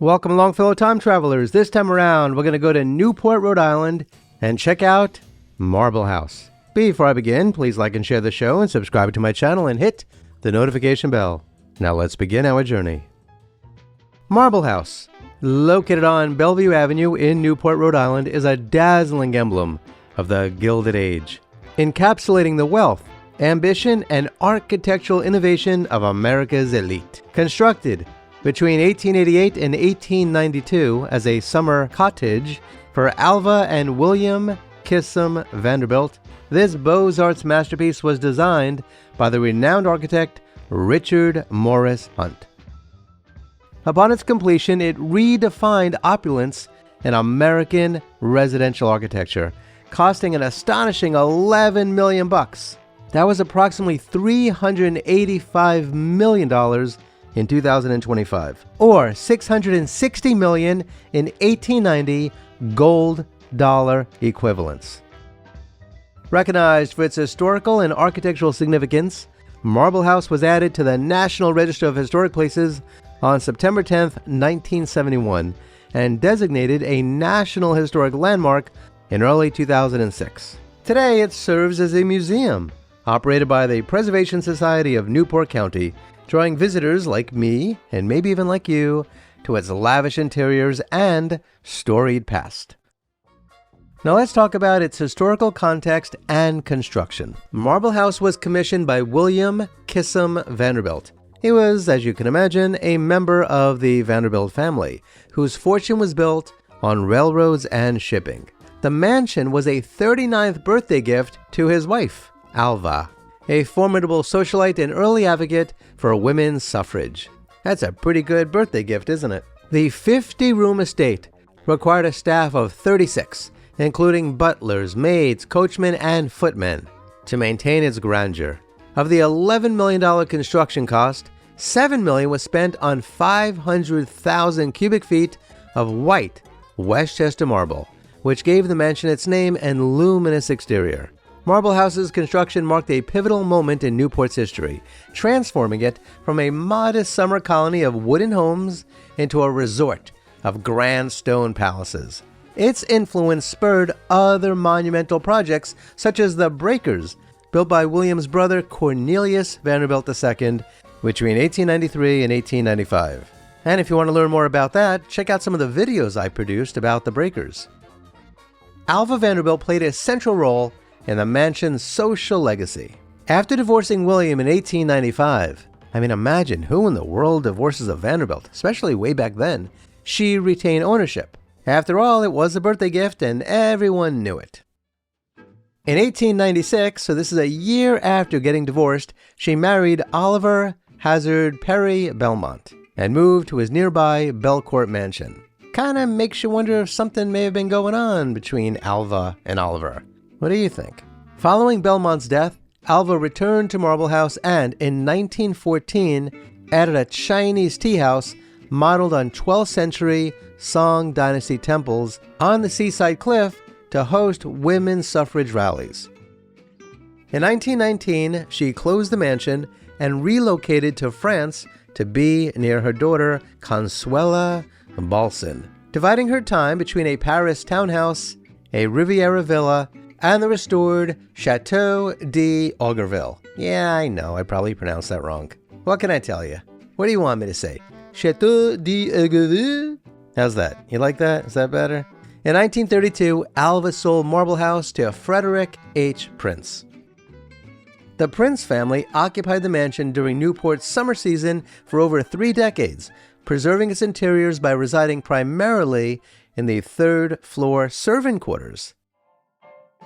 Welcome along, fellow time travelers. This time around, we're going to go to Newport, Rhode Island, and check out Marble House. Before I begin, please like and share the show and subscribe to my channel and hit the notification bell. Now let's begin our journey. Marble House, located on Bellevue Avenue in Newport, Rhode Island, is a dazzling emblem of the Gilded Age, encapsulating the wealth, ambition, and architectural innovation of America's elite. Constructed between 1888 and 1892 as a summer cottage for Alva and William Kissam Vanderbilt, this Beaux-Arts masterpiece was designed by the renowned architect Richard Morris Hunt. Upon its completion, it redefined opulence in American residential architecture, costing an astonishing $11 million. That was approximately $385 million in 2025, or $660 million in 1890 gold dollar equivalents. Recognized for its historical and architectural significance, Marble House was added to the National Register of Historic Places on September 10, 1971, and designated a National Historic Landmark in early 2006. Today, it serves as a museum operated by the Preservation Society of Newport County, drawing visitors like me, and maybe even like you, to its lavish interiors and storied past. Now let's talk about its historical context and construction. Marble House was commissioned by William Kissam Vanderbilt. He was, as you can imagine, a member of the Vanderbilt family, whose fortune was built on railroads and shipping. The mansion was a 39th birthday gift to his wife, Alva, a formidable socialite and early advocate for women's suffrage. That's a pretty good birthday gift, isn't it? The 50-room estate required a staff of 36, including butlers, maids, coachmen, and footmen, to maintain its grandeur. Of the $11 million construction cost, $7 million was spent on 500,000 cubic feet of white Westchester marble, which gave the mansion its name and luminous exterior. Marble House's construction marked a pivotal moment in Newport's history, transforming it from a modest summer colony of wooden homes into a resort of grand stone palaces. Its influence spurred other monumental projects, such as the Breakers, built by William's brother Cornelius Vanderbilt II between 1893 and 1895. And if you want to learn more about that, check out some of the videos I produced about the Breakers. Alva Vanderbilt played a central role in the mansion's social legacy. After divorcing William in 1895, imagine who in the world divorces a Vanderbilt, especially way back then, she retained ownership. After all, it was a birthday gift and everyone knew it. In 1896, so this is a year after getting divorced, she married Oliver Hazard Perry Belmont and moved to his nearby Belcourt mansion. Kinda makes you wonder if something may have been going on between Alva and Oliver. What do you think? Following Belmont's death, Alva returned to Marble House and, in 1914, added a Chinese tea house modeled on 12th century Song Dynasty temples on the seaside cliff to host women's suffrage rallies. In 1919, she closed the mansion and relocated to France to be near her daughter Consuela Balsan, dividing her time between a Paris townhouse, a Riviera villa, and the restored Chateau d'Augerville. Yeah, I know, I probably pronounced that wrong. What can I tell you? What do you want me to say? Chateau d'Augerville? How's that? You like that? Is that better? In 1932, Alva sold Marble House to Frederick H. Prince. The Prince family occupied the mansion during Newport's summer season for over 3 decades, preserving its interiors by residing primarily in the third-floor servant quarters.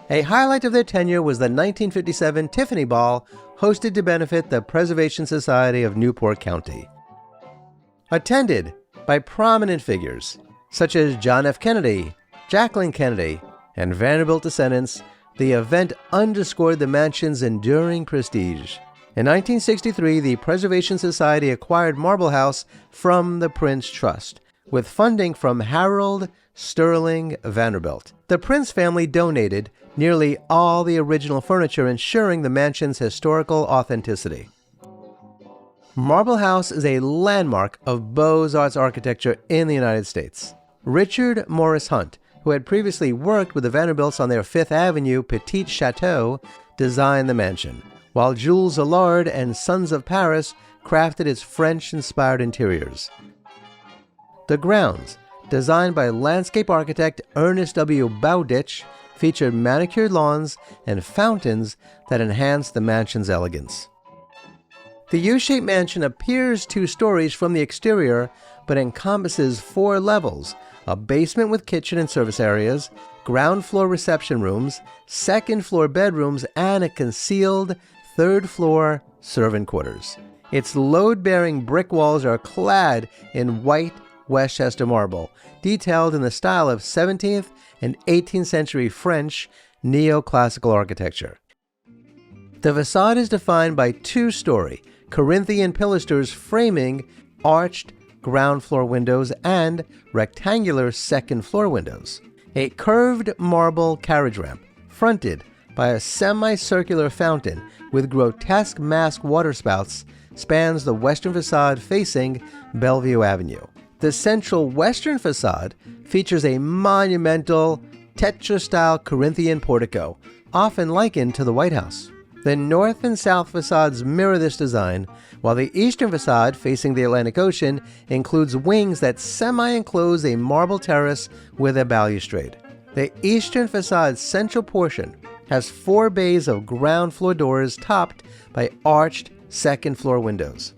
A highlight of their tenure was the 1957 Tiffany Ball, hosted to benefit the Preservation Society of Newport County. Attended by prominent figures such as John F. Kennedy, Jacqueline Kennedy, and Vanderbilt descendants, the event underscored the mansion's enduring prestige. In 1963, the Preservation Society acquired Marble House from the Prince Trust, with funding from Harold Sterling Vanderbilt. The Prince family donated nearly all the original furniture, ensuring the mansion's historical authenticity. Marble House is a landmark of Beaux-Arts architecture in the United States. Richard Morris Hunt, who had previously worked with the Vanderbilts on their Fifth Avenue Petit Chateau, designed the mansion, while Jules Allard and Sons of Paris crafted its French-inspired interiors. The grounds, designed by landscape architect Ernest W. Bowditch, featured manicured lawns and fountains that enhanced the mansion's elegance. The U-shaped mansion appears 2 stories from the exterior, but encompasses 4 levels: a basement with kitchen and service areas, ground floor reception rooms, second floor bedrooms, and a concealed 3rd floor servant quarters. Its load-bearing brick walls are clad in white Westchester marble, detailed in the style of 17th and 18th century French neoclassical architecture. The facade is defined by 2-story Corinthian pilasters framing arched ground floor windows and rectangular second floor windows. A curved marble carriage ramp, fronted by a semicircular fountain with grotesque masked waterspouts, spans the western facade facing Bellevue Avenue. The central western facade features a monumental Tetra-style Corinthian portico, often likened to the White House. The north and south facades mirror this design, while the eastern facade, facing the Atlantic Ocean, includes wings that semi-enclose a marble terrace with a balustrade. The eastern facade's central portion has 4 bays of ground floor doors topped by arched second floor windows.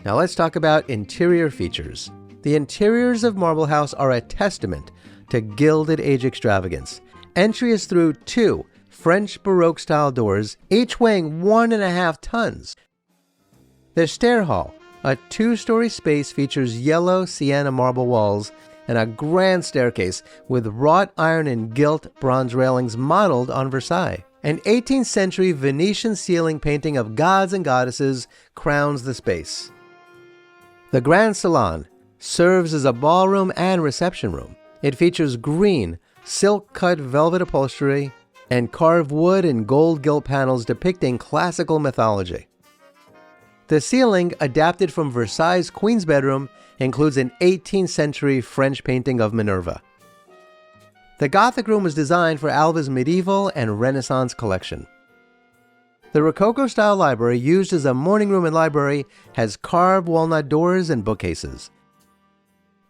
Now let's talk about interior features. The interiors of Marble House are a testament to Gilded Age extravagance. Entry is through 2 French Baroque-style doors, each weighing 1.5 tons. The stair hall, a 2-story space, features yellow sienna marble walls and a grand staircase with wrought iron and gilt bronze railings modeled on Versailles. An 18th century Venetian ceiling painting of gods and goddesses crowns the space. The Grand Salon serves as a ballroom and reception room. It features green, silk-cut velvet upholstery and carved wood and gold gilt panels depicting classical mythology. The ceiling, adapted from Versailles' Queen's Bedroom, includes an 18th century French painting of Minerva. The Gothic room was designed for Alva's medieval and Renaissance collection. The Rococo-style library, used as a morning room and library, has carved walnut doors and bookcases.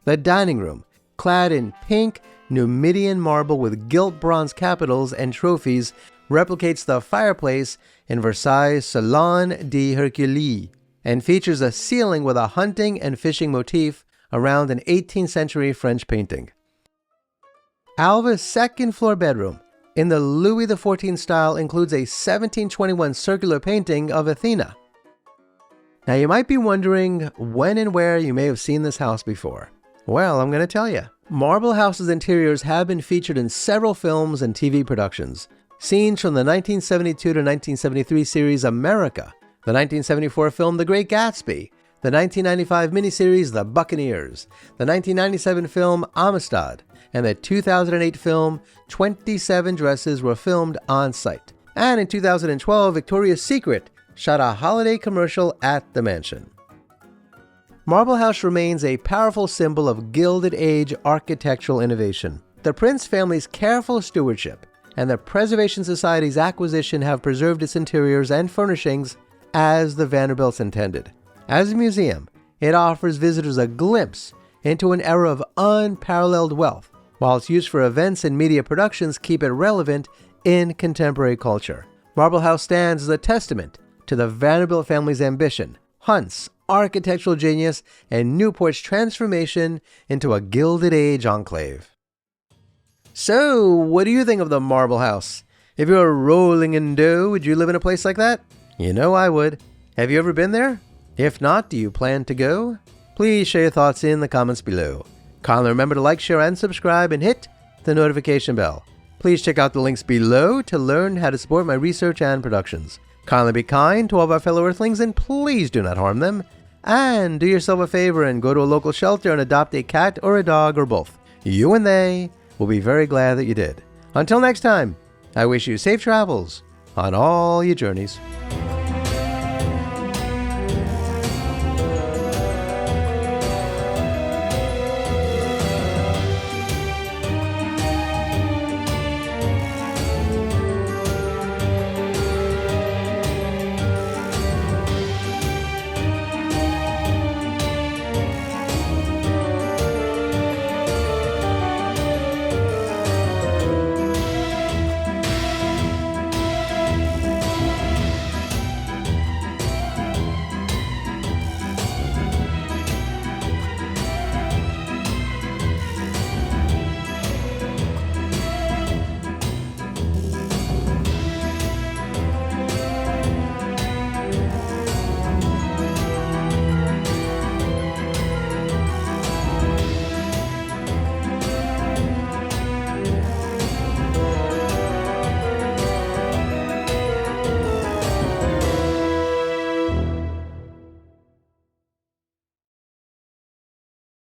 The dining room, clad in pink Numidian marble with gilt bronze capitals and trophies, replicates the fireplace in Versailles' Salon de Hercule and features a ceiling with a hunting and fishing motif around an 18th century French painting. Alva's second floor bedroom, in the Louis XIV style, includes a 1721 circular painting of Athena. Now you might be wondering when and where you may have seen this house before. Well, I'm going to tell you. Marble House's interiors have been featured in several films and TV productions. Scenes from the 1972 to 1973 series America, the 1974 film The Great Gatsby, the 1995 miniseries The Buccaneers, the 1997 film Amistad, and the 2008 film 27 Dresses were filmed on site. And in 2012, Victoria's Secret shot a holiday commercial at the mansion. Marble House remains a powerful symbol of Gilded Age architectural innovation. The Prince family's careful stewardship and the Preservation Society's acquisition have preserved its interiors and furnishings as the Vanderbilts intended. As a museum, it offers visitors a glimpse into an era of unparalleled wealth, while its use for events and media productions keep it relevant in contemporary culture. Marble House stands as a testament to the Vanderbilt family's ambition, Hunt's architectural genius, and Newport's transformation into a Gilded Age enclave. So, what do you think of the Marble House? If you're rolling in dough, would you live in a place like that? You know I would. Have you ever been there? If not, do you plan to go? Please share your thoughts in the comments below. Kindly remember to like, share, and subscribe, and hit the notification bell. Please check out the links below to learn how to support my research and productions. Kindly be kind to all of our fellow Earthlings, and please do not harm them. And do yourself a favor and go to a local shelter and adopt a cat or a dog or both. You and they will be very glad that you did. Until next time, I wish you safe travels on all your journeys.